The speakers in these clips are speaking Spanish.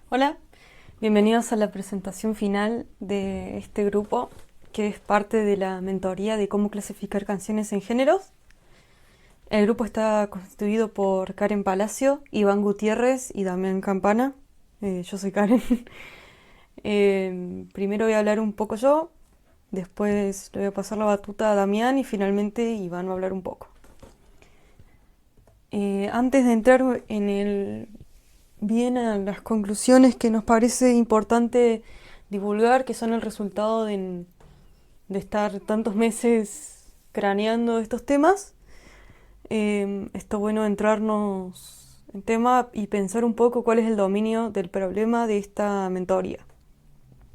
Hola, bienvenidos a la presentación final de este grupo que es parte de la mentoría de cómo clasificar canciones en géneros. El grupo está constituido por Karen Palacio, Iván Gutiérrez y Damián Campana. Yo soy Karen. Primero voy a hablar un poco yo, después le voy a pasar la batuta a Damián y finalmente Iván va a hablar un poco. Antes de entrar bien a las conclusiones que nos parece importante divulgar, que son el resultado de estar tantos meses craneando estos temas, está bueno entrarnos en tema y pensar un poco cuál es el dominio del problema de esta mentoría.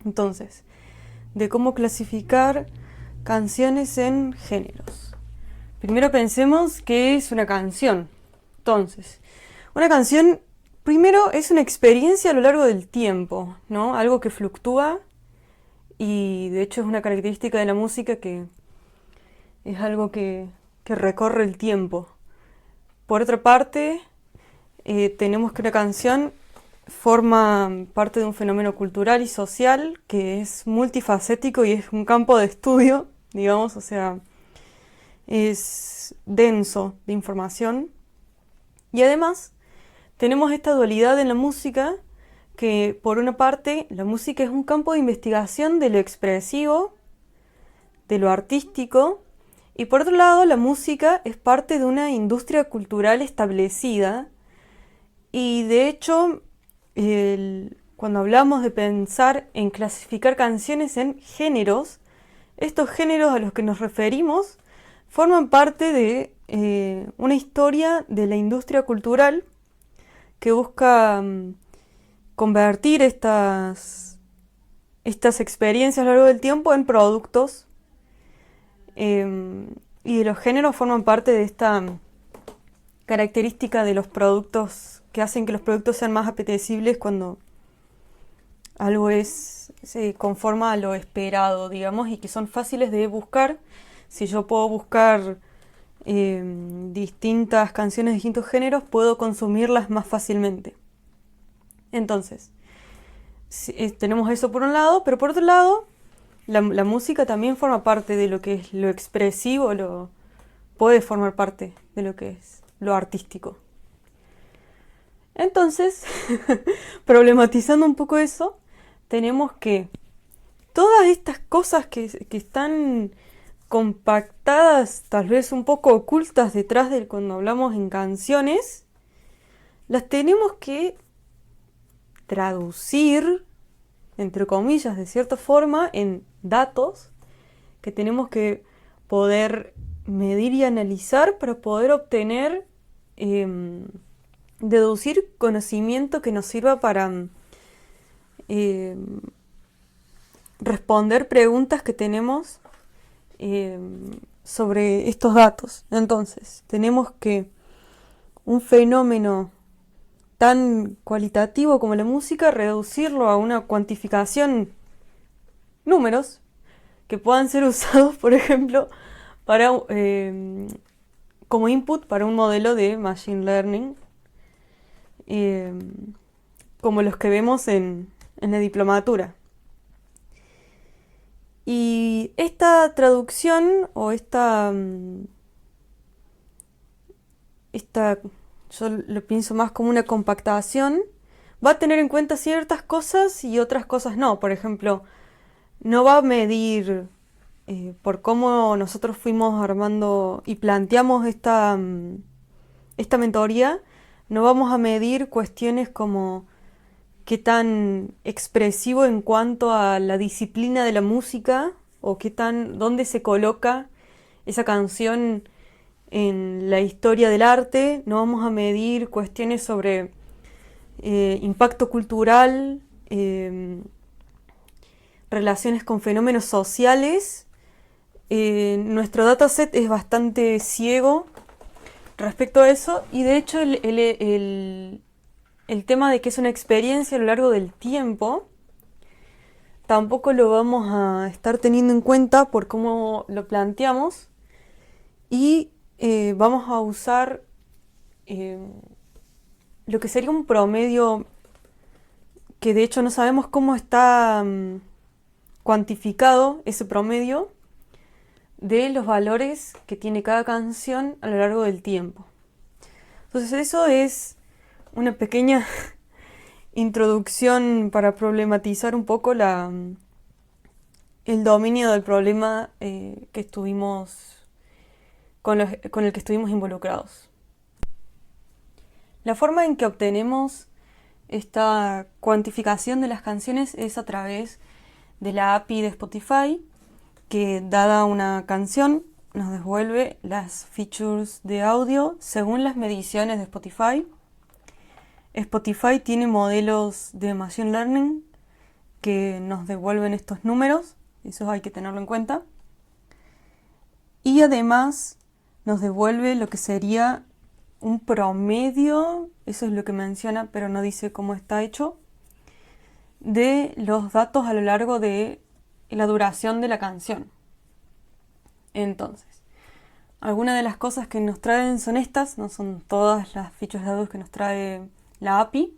Entonces, de cómo clasificar canciones en géneros. Primero pensemos qué es una canción. Entonces, una canción primero es una experiencia a lo largo del tiempo, ¿no? Algo que fluctúa y de hecho es una característica de la música que es algo que recorre el tiempo. Por otra parte, tenemos que una canción forma parte de un fenómeno cultural y social que es multifacético y es un campo de estudio, digamos, o sea, es denso de información. Y además tenemos esta dualidad en la música que por una parte la música es un campo de investigación de lo expresivo, de lo artístico, y por otro lado la música es parte de una industria cultural establecida y de hecho cuando hablamos de pensar en clasificar canciones en géneros, estos géneros a los que nos referimos forman parte de una historia de la industria cultural que busca convertir estas experiencias a lo largo del tiempo en productos y los géneros forman parte de esta característica de los productos que hacen que los productos sean más apetecibles cuando algo se conforma a lo esperado, digamos, y que son fáciles de buscar. Si yo puedo buscar distintas canciones de distintos géneros, puedo consumirlas más fácilmente. Entonces, tenemos eso por un lado, pero por otro lado, la música también forma parte de lo que es lo expresivo, puede formar parte de lo que es lo artístico. Entonces, problematizando un poco eso, tenemos que todas estas cosas que están compactadas, tal vez un poco ocultas detrás de cuando hablamos en canciones, las tenemos que traducir, entre comillas, de cierta forma, en datos que tenemos que poder medir y analizar para poder obtener, deducir conocimiento que nos sirva para eh, responder preguntas que tenemos eh, sobre estos datos. Entonces, tenemos que un fenómeno tan cualitativo como la música, reducirlo a una cuantificación, números, que puedan ser usados, por ejemplo, para, como input para un modelo de machine learning, eh, como los que vemos en la diplomatura. Y esta traducción o esta, yo lo pienso más como una compactación, va a tener en cuenta ciertas cosas y otras cosas no. Por ejemplo, no va a medir por cómo nosotros fuimos armando y planteamos esta mentoría, no vamos a medir cuestiones como qué tan expresivo en cuanto a la disciplina de la música o dónde se coloca esa canción en la historia del arte. No vamos a medir cuestiones sobre impacto cultural, relaciones con fenómenos sociales. Nuestro dataset es bastante ciego respecto a eso y de hecho el tema de que es una experiencia a lo largo del tiempo tampoco lo vamos a estar teniendo en cuenta por cómo lo planteamos y vamos a usar lo que sería un promedio que de hecho no sabemos cómo está cuantificado ese promedio de los valores que tiene cada canción a lo largo del tiempo. Entonces eso es una pequeña introducción para problematizar un poco el dominio del problema que estuvimos con el que estuvimos involucrados. La forma en que obtenemos esta cuantificación de las canciones es a través de la API de Spotify, que dada una canción nos devuelve las features de audio según las mediciones de Spotify. Spotify tiene modelos de Machine Learning que nos devuelven estos números, eso hay que tenerlo en cuenta. Y además nos devuelve lo que sería un promedio, eso es lo que menciona, pero no dice cómo está hecho, de los datos a lo largo de la duración de la canción. Entonces, algunas de las cosas que nos traen son estas, no son todas las features de audio que nos trae la API.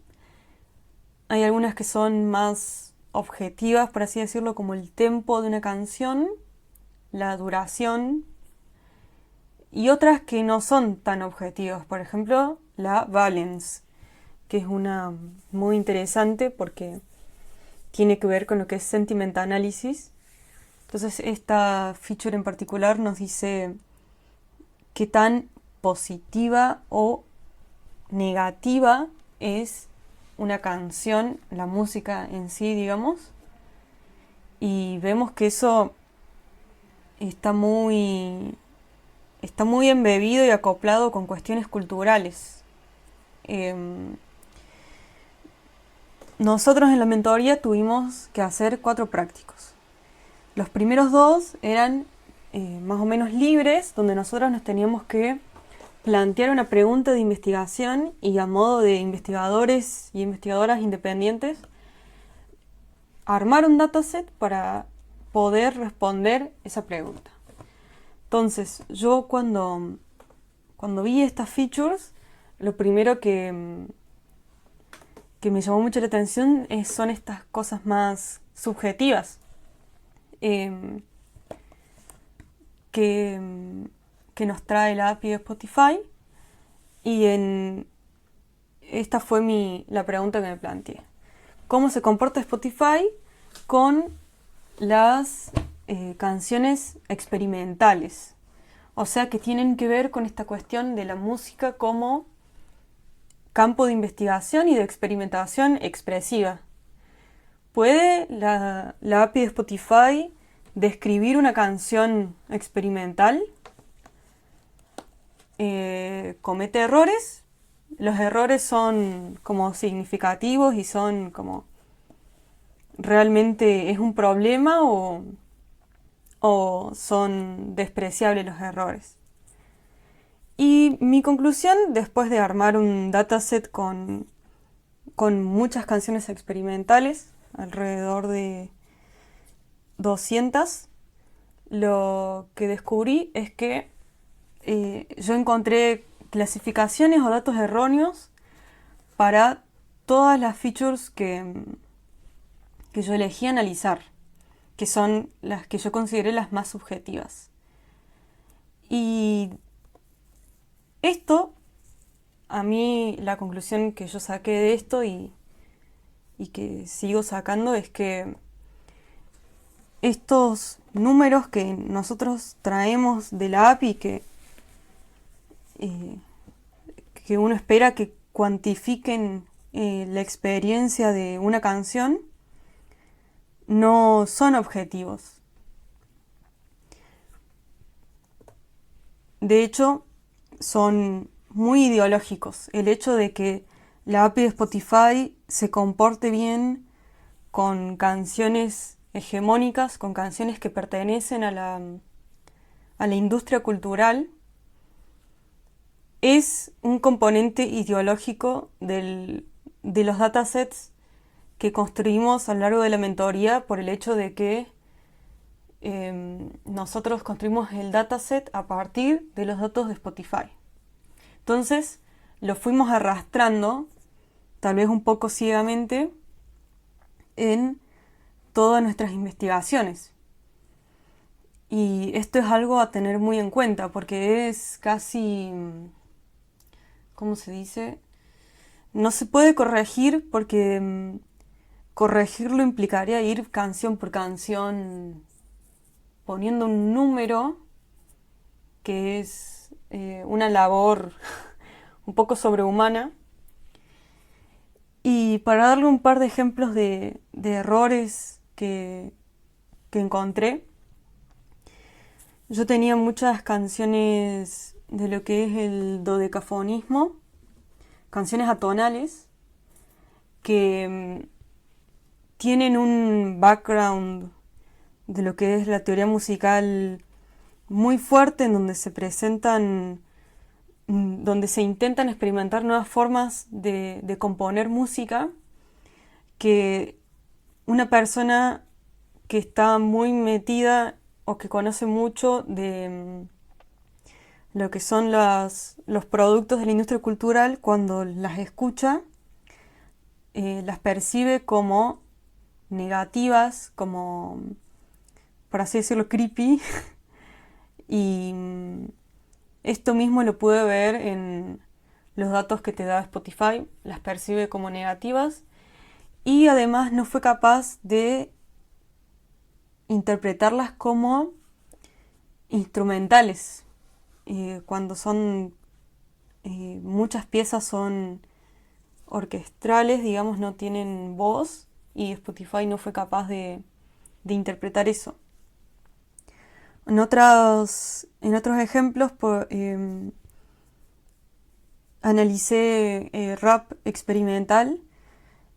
Hay algunas que son más objetivas, por así decirlo, como el tempo de una canción, la duración, y otras que no son tan objetivas. Por ejemplo, la balance, que es una muy interesante porque tiene que ver con lo que es sentiment analysis. Entonces esta feature en particular nos dice qué tan positiva o negativa es una canción, la música en sí, digamos. Y vemos que eso está muy embebido y acoplado con cuestiones culturales. Nosotros en la mentoría tuvimos que hacer 4 prácticos. Los primeros 2 eran más o menos libres, donde nosotros nos teníamos que plantear una pregunta de investigación y a modo de investigadores y investigadoras independientes, armar un dataset para poder responder esa pregunta. Entonces, yo cuando vi estas features, lo primero que me llamó mucho la atención son estas cosas más subjetivas que nos trae la API de Spotify, y esta fue la pregunta que me planteé. ¿Cómo se comporta Spotify con las canciones experimentales? O sea, que tienen que ver con esta cuestión de la música como campo de investigación y de experimentación expresiva. ¿Puede la API de Spotify describir una canción experimental? ¿Comete errores? ¿Los errores son como significativos y son como realmente es un problema o son despreciables los errores? Y mi conclusión, después de armar un dataset con muchas canciones experimentales, alrededor de 200, lo que descubrí es que yo encontré clasificaciones o datos erróneos para todas las features que yo elegí analizar, que son las que yo consideré las más subjetivas. Y esto, a mí la conclusión que yo saqué de esto y que sigo sacando es que estos números que nosotros traemos de la API que uno espera que cuantifiquen la experiencia de una canción, no son objetivos. De hecho, son muy ideológicos. El hecho de que la API de Spotify se comporte bien con canciones hegemónicas, con canciones que pertenecen a la industria cultural, es un componente ideológico de los datasets que construimos a lo largo de la mentoría, por el hecho de que nosotros construimos el dataset a partir de los datos de Spotify. Entonces lo fuimos arrastrando, tal vez un poco ciegamente, en todas nuestras investigaciones. Y esto es algo a tener muy en cuenta porque es casi, ¿cómo se dice? No se puede corregir porque corregirlo implicaría ir canción por canción poniendo un número que es una labor un poco sobrehumana. Y para darle un par de ejemplos de errores que encontré, yo tenía muchas canciones de lo que es el dodecafonismo, canciones atonales, que tienen un background de lo que es la teoría musical muy fuerte, en donde se presentan, donde se intentan experimentar nuevas formas de componer música, que una persona que está muy metida o que conoce mucho de lo que son los productos de la industria cultural, cuando las escucha, las percibe como negativas, como, por así decirlo, creepy. Y esto mismo lo pude ver en los datos que te da Spotify, las percibe como negativas y además no fue capaz de interpretarlas como instrumentales. Cuando son muchas piezas son orquestrales, digamos, no tienen voz y Spotify no fue capaz de interpretar eso. En otros ejemplos, analicé rap experimental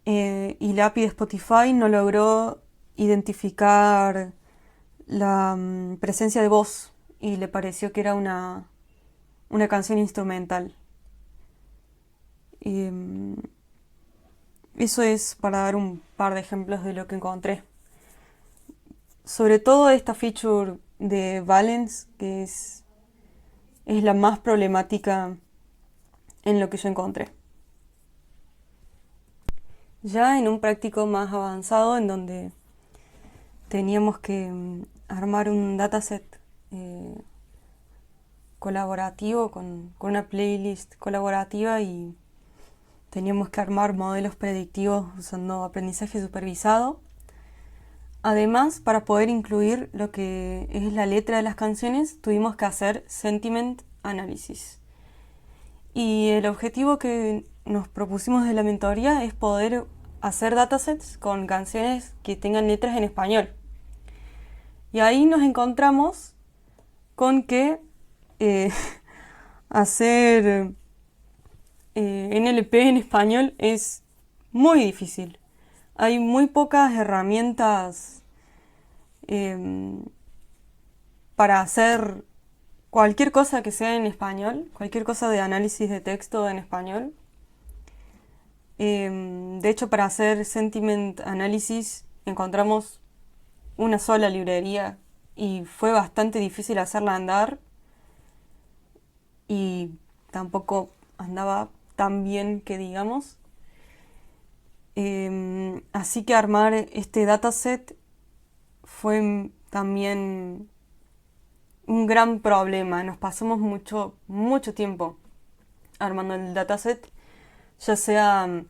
y la API de Spotify no logró identificar la presencia de voz y le pareció que era una canción instrumental. Eso es para dar un par de ejemplos de lo que encontré. Sobre todo esta feature de Valence, que es la más problemática en lo que yo encontré. Ya en un práctico más avanzado, en donde teníamos que armar un dataset colaborativo con una playlist colaborativa y teníamos que armar modelos predictivos usando aprendizaje supervisado. Además, para poder incluir lo que es la letra de las canciones, tuvimos que hacer sentiment analysis. Y el objetivo que nos propusimos de la mentoría es poder hacer datasets con canciones que tengan letras en español. Y ahí nos encontramos con que hacer NLP en español es muy difícil. Hay muy pocas herramientas para hacer cualquier cosa que sea en español, cualquier cosa de análisis de texto en español. De hecho, para hacer sentiment analysis encontramos una sola librería y fue bastante difícil hacerla andar y tampoco andaba tan bien que digamos. Así que armar este dataset fue también un gran problema. Nos pasamos mucho tiempo armando el dataset, ya sea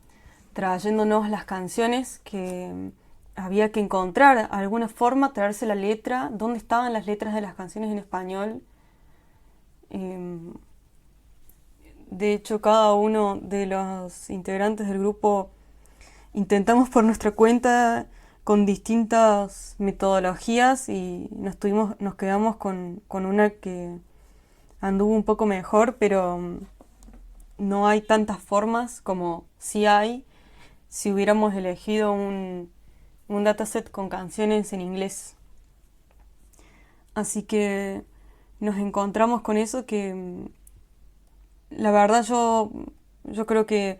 trayéndonos las canciones que había que encontrar alguna forma, traerse la letra, dónde estaban las letras de las canciones en español. De hecho, cada uno de los integrantes del grupo intentamos por nuestra cuenta con distintas metodologías y nos quedamos con una que anduvo un poco mejor, pero no hay tantas formas como sí hay si hubiéramos elegido un dataset con canciones en inglés. Así que nos encontramos con eso que la verdad yo creo que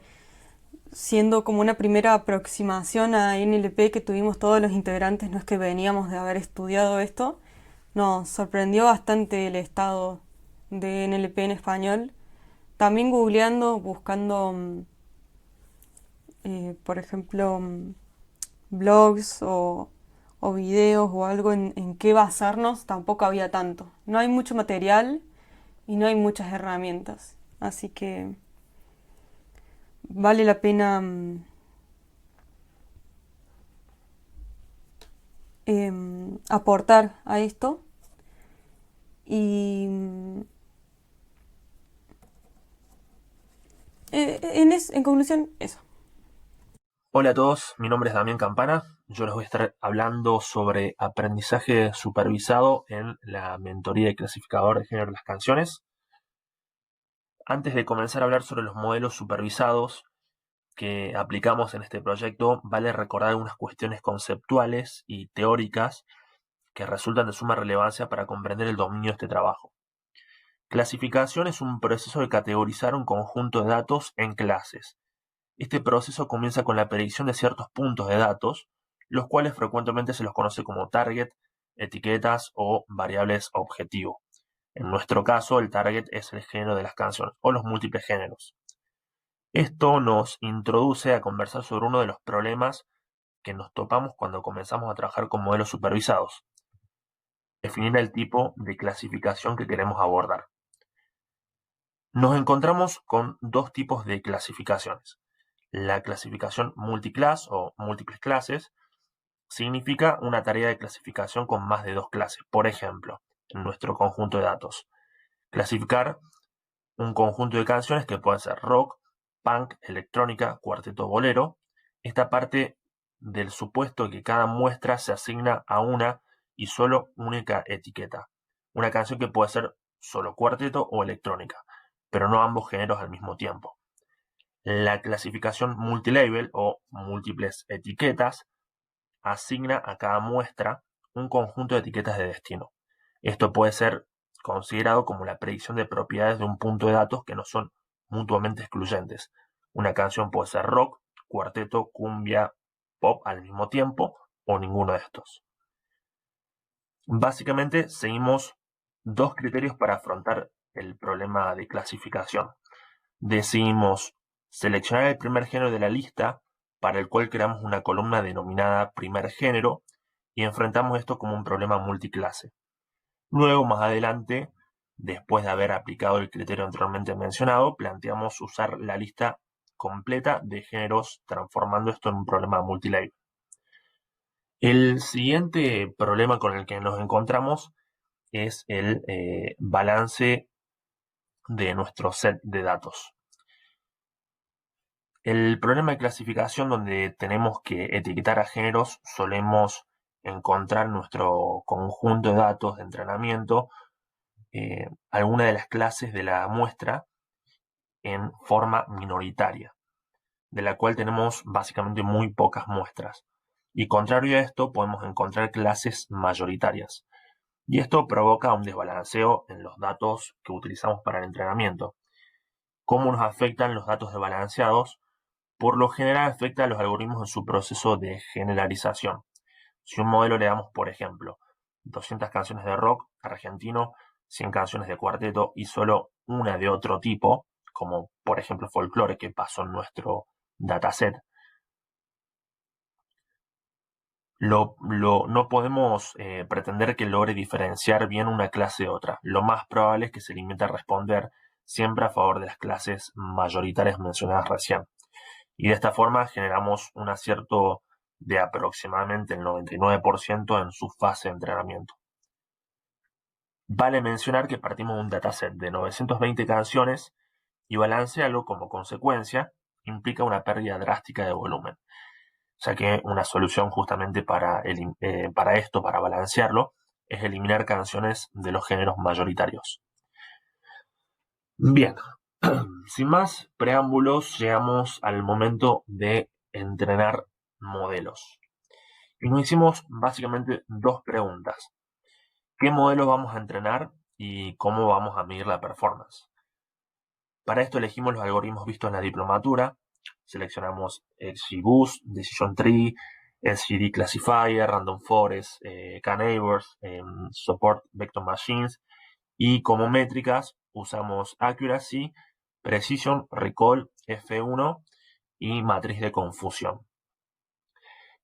siendo como una primera aproximación a NLP que tuvimos todos los integrantes, no es que veníamos de haber estudiado esto, nos sorprendió bastante el estado de NLP en español. También googleando, buscando, por ejemplo, blogs o videos o algo en qué basarnos, tampoco había tanto. No hay mucho material y no hay muchas herramientas. Así que vale la pena aportar a esto. Y en conclusión, eso. Hola a todos, mi nombre es Damián Campana. Yo les voy a estar hablando sobre aprendizaje supervisado en la mentoría de clasificador de género de las canciones. Antes de comenzar a hablar sobre los modelos supervisados que aplicamos en este proyecto, vale recordar algunas cuestiones conceptuales y teóricas que resultan de suma relevancia para comprender el dominio de este trabajo. Clasificación es un proceso de categorizar un conjunto de datos en clases. Este proceso comienza con la predicción de ciertos puntos de datos, los cuales frecuentemente se los conoce como target, etiquetas o variables objetivo. En nuestro caso, el target es el género de las canciones o los múltiples géneros. Esto nos introduce a conversar sobre uno de los problemas que nos topamos cuando comenzamos a trabajar con modelos supervisados: definir el tipo de clasificación que queremos abordar. Nos encontramos con dos tipos de clasificaciones. La clasificación multiclass o múltiples clases significa una tarea de clasificación con más de dos clases. Por ejemplo, en nuestro conjunto de datos, clasificar un conjunto de canciones que pueden ser rock, punk, electrónica, cuarteto, bolero. Esta parte del supuesto que cada muestra se asigna a una y solo única etiqueta. Una canción que puede ser solo cuarteto o electrónica, pero no ambos géneros al mismo tiempo. La clasificación multilabel o múltiples etiquetas asigna a cada muestra un conjunto de etiquetas de destino. Esto puede ser considerado como la predicción de propiedades de un punto de datos que no son mutuamente excluyentes. Una canción puede ser rock, cuarteto, cumbia, pop al mismo tiempo o ninguno de estos. Básicamente seguimos dos criterios para afrontar el problema de clasificación. Decidimos seleccionar el primer género de la lista, para el cual creamos una columna denominada primer género, y enfrentamos esto como un problema multiclase. Luego, más adelante, después de haber aplicado el criterio anteriormente mencionado, planteamos usar la lista completa de géneros, transformando esto en un problema multilabel. El siguiente problema con el que nos encontramos es el balance de nuestro set de datos. El problema de clasificación, donde tenemos que etiquetar a géneros, solemos encontrar en nuestro conjunto de datos de entrenamiento alguna de las clases de la muestra en forma minoritaria, de la cual tenemos básicamente muy pocas muestras. Y contrario a esto, podemos encontrar clases mayoritarias. Y esto provoca un desbalanceo en los datos que utilizamos para el entrenamiento. ¿Cómo nos afectan los datos desbalanceados? Por lo general afecta a los algoritmos en su proceso de generalización. Si un modelo le damos, por ejemplo, 200 canciones de rock argentino, 100 canciones de cuarteto y solo una de otro tipo, como por ejemplo folclore que pasó en nuestro dataset, no podemos pretender que logre diferenciar bien una clase de otra. Lo más probable es que se limite a responder siempre a favor de las clases mayoritarias mencionadas recién. Y de esta forma generamos un acierto de aproximadamente el 99% en su fase de entrenamiento. Vale mencionar que partimos de un dataset de 920 canciones y balancearlo como consecuencia implica una pérdida drástica de volumen, ya que una solución justamente para esto, para balancearlo, es eliminar canciones de los géneros mayoritarios. Bien, sin más preámbulos, llegamos al momento de entrenar modelos. Y nos hicimos básicamente dos preguntas: ¿qué modelos vamos a entrenar y cómo vamos a medir la performance? Para esto elegimos los algoritmos vistos en la diplomatura. Seleccionamos XGBoost, Decision Tree, SGD Classifier, Random Forest, K-Neighbors, Support Vector Machines, y como métricas usamos Accuracy, Precision, Recall, F1 y matriz de confusión.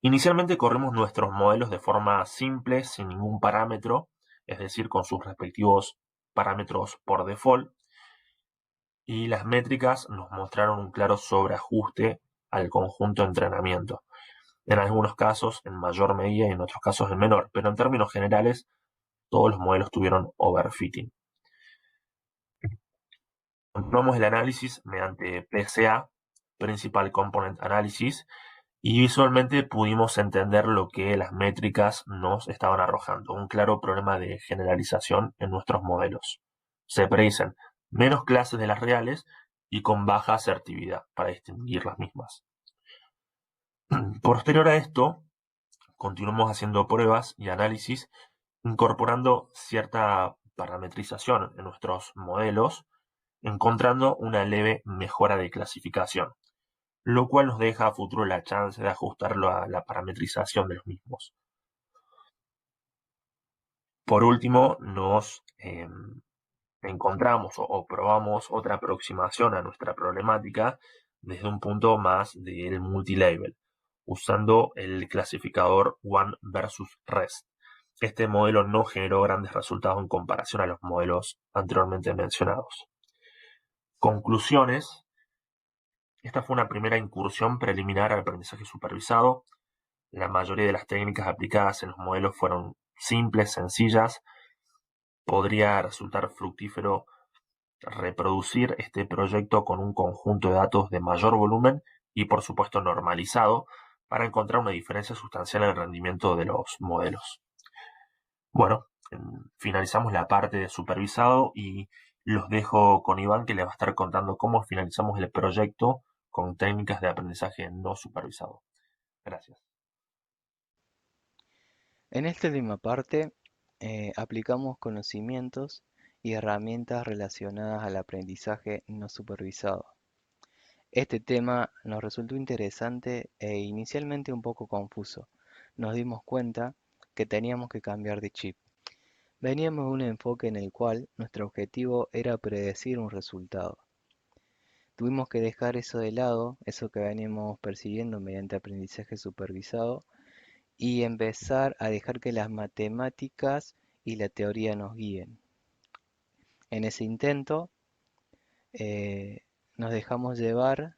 Inicialmente corrimos nuestros modelos de forma simple, sin ningún parámetro, es decir, con sus respectivos parámetros por default, y las métricas nos mostraron un claro sobreajuste al conjunto de entrenamiento. En algunos casos en mayor medida y en otros casos en menor, pero en términos generales todos los modelos tuvieron overfitting. Continuamos el análisis mediante PCA, Principal Component Analysis, y visualmente pudimos entender lo que las métricas nos estaban arrojando, un claro problema de generalización en nuestros modelos. Se predicen menos clases de las reales y con baja asertividad para distinguir las mismas. Posterior a esto, continuamos haciendo pruebas y análisis incorporando cierta parametrización en nuestros modelos, encontrando una leve mejora de clasificación, lo cual nos deja a futuro la chance de ajustarlo a la parametrización de los mismos. Por último, nos encontramos o probamos otra aproximación a nuestra problemática desde un punto más del multilevel, usando el clasificador One versus Rest. Este modelo no generó grandes resultados en comparación a los modelos anteriormente mencionados. Conclusiones. Esta fue una primera incursión preliminar al aprendizaje supervisado. La mayoría de las técnicas aplicadas en los modelos fueron simples, sencillas. Podría resultar fructífero reproducir este proyecto con un conjunto de datos de mayor volumen y por supuesto normalizado para encontrar una diferencia sustancial en el rendimiento de los modelos. Bueno, finalizamos la parte de supervisado y los dejo con Iván que les va a estar contando cómo finalizamos el proyecto con técnicas de aprendizaje no supervisado. Gracias. En esta última parte, aplicamos conocimientos y herramientas relacionadas al aprendizaje no supervisado. Este tema nos resultó interesante e inicialmente un poco confuso. Nos dimos cuenta que teníamos que cambiar de chip. Veníamos de un enfoque en el cual nuestro objetivo era predecir un resultado. Tuvimos que dejar eso de lado, eso que veníamos persiguiendo mediante aprendizaje supervisado, y empezar a dejar que las matemáticas y la teoría nos guíen. En ese intento, eh, nos dejamos llevar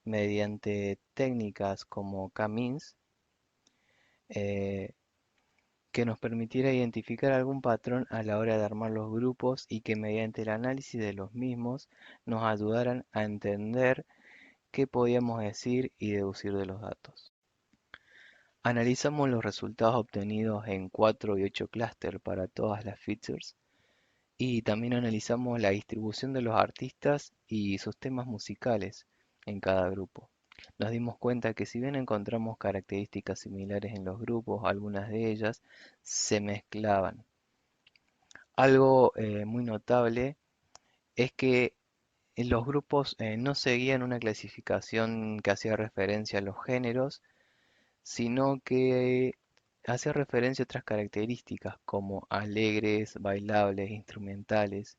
mediante técnicas como K-means, eh, que nos permitiera identificar algún patrón a la hora de armar los grupos y que mediante el análisis de los mismos nos ayudaran a entender qué podíamos decir y deducir de los datos. Analizamos los resultados obtenidos en 4 y 8 clústeres para todas las features y también analizamos la distribución de los artistas y sus temas musicales en cada grupo. Nos dimos cuenta que si bien encontramos características similares en los grupos, algunas de ellas se mezclaban. Algo muy notable es que los grupos no seguían una clasificación que hacía referencia a los géneros, sino que hacía referencia a otras características como alegres, bailables, instrumentales.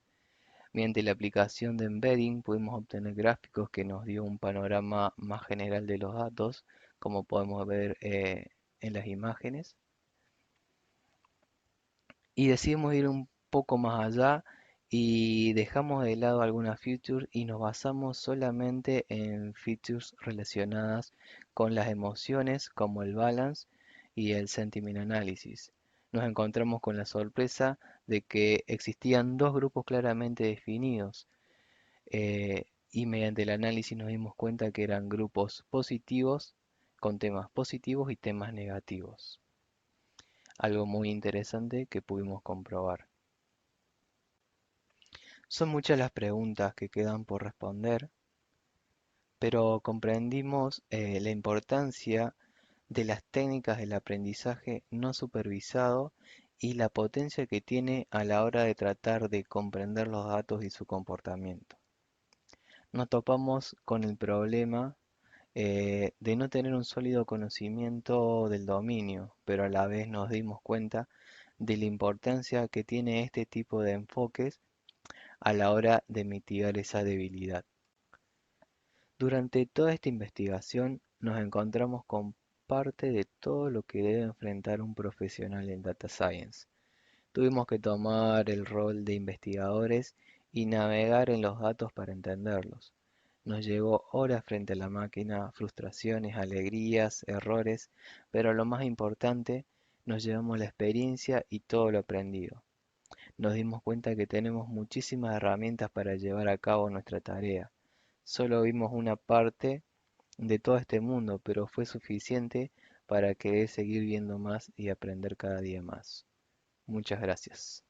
Mediante la aplicación de embedding pudimos obtener gráficos que nos dio un panorama más general de los datos, como podemos ver en las imágenes. Y decidimos ir un poco más allá y dejamos de lado algunas features y nos basamos solamente en features relacionadas con las emociones como el balance y el sentiment analysis. Nos encontramos con la sorpresa de que existían dos grupos claramente definidos, y mediante el análisis nos dimos cuenta que eran grupos positivos con temas positivos y temas negativos. Algo muy interesante que pudimos comprobar. Son muchas las preguntas que quedan por responder, pero comprendimos la importancia de las técnicas del aprendizaje no supervisado y la potencia que tiene a la hora de tratar de comprender los datos y su comportamiento. Nos topamos con el problema de no tener un sólido conocimiento del dominio, pero a la vez nos dimos cuenta de la importancia que tiene este tipo de enfoques a la hora de mitigar esa debilidad. Durante toda esta investigación nos encontramos con parte de todo lo que debe enfrentar un profesional en Data Science. Tuvimos que tomar el rol de investigadores y navegar en los datos para entenderlos. Nos llevó horas frente a la máquina, frustraciones, alegrías, errores, pero lo más importante, nos llevamos la experiencia y todo lo aprendido. Nos dimos cuenta que tenemos muchísimas herramientas para llevar a cabo nuestra tarea. Solo vimos una parte de todo este mundo, pero fue suficiente para querer seguir viendo más y aprender cada día más. Muchas gracias.